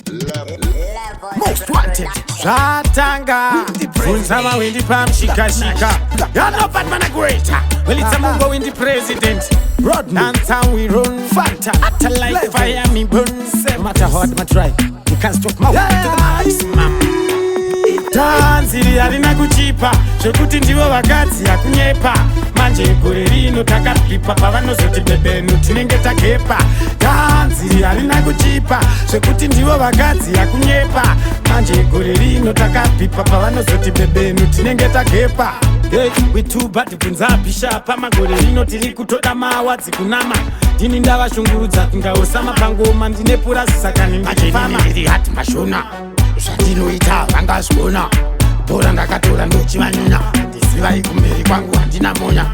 Most wanted. Zvatanga Funzama windi pamshika-shika. You're no bad man a greater. Well, it's a Mungo windi president. Downtown we run. Fanta. Atta like fire me burn. No matter how hard I try, you can't stop my way to the maximum. Tanziri harina kuchipa zvekuti ndivo vakadzi yakunyepa manje gore rino takapfipa pavanozoti bebenu tinenge takepa. Tanziri harina kuchipa zvekuti ndivo vakadzi yakunyepa manje gore rino takapfipa pavanozoti bebenu tinenge takepa. Hey, we too bad kunzapisha pamagore rino tiri kutoda mawadzi kunama ndini ndavashungurudza kungaosama pangoma ndine purasi saka ndindichifama ndiri hati mashona zvandinoita vangazviona bhora ndakatora ndochivanyunya ndisivai kumberi kwangu handina monya.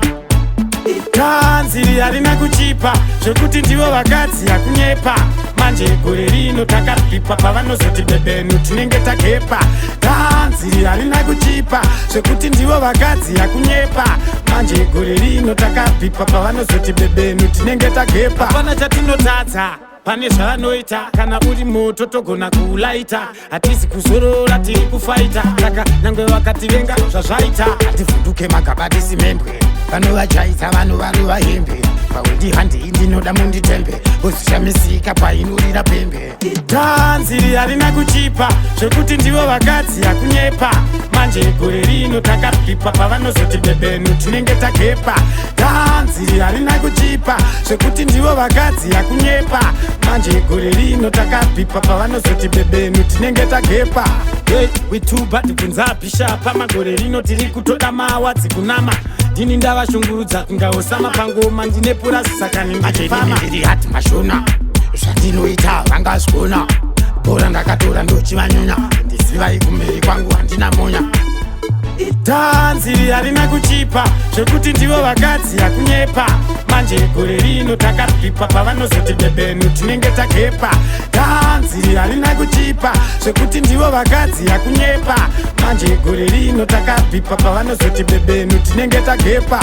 Tanziri harina kuchipa zvekuti ndivo vakadzi yakunyepa manje gore rino takapfipa pavanozoti bebenu tinenge takepa. Tanziri harina kuchipa zvekuti ndivo vakadzi yakunyepa manje gore rino takapfipa pavanozoti bebenu tinenge takepa. Hapana chatinotadza pane zvavanoita kana uri moto togona kuulaita hatizi kuzorora tiri kufaita saka nyangwe vakativenga zvazvaita hativhunduke magaba tisimembwe vanovachaisa vanhu vari vahembe pawendi handei ndinoda munditembe ozishamisika painorira pembe. Tanziri harina kuchipa zvekuti ndivo vakadzi yakunyepa manje gore rino takapfipa pavanozoti bebenu tinenge takepa. Tanziri harina kuchipa zvekuti ndivo vakadzi yakunyepa manje gore rino takapfipa pavanozoti bebenu tinenge takepa. Hey, we too bad kunzapisha pamagore rino tiri kutoda mawadzi kunama ndini ndavashungurudza kungaosama pangoma ndine purasi saka ndindichifama ndiri hati mashona zvandinoita vangazviona bhora ndakatora ndochivanyunya ndisivai kumberi kwangu handina monya. Tanziri harina kuchipa zvekuti ndivo vakadzi yakunyepa manje gore rino takapfipa pavanozoti bebenu tinenge takepa. Tanziri harina kuchipa zvekuti ndivo vakadzi yakunyepa manje gore rino takapfipa pavanozoti bebenu tinenge takepa.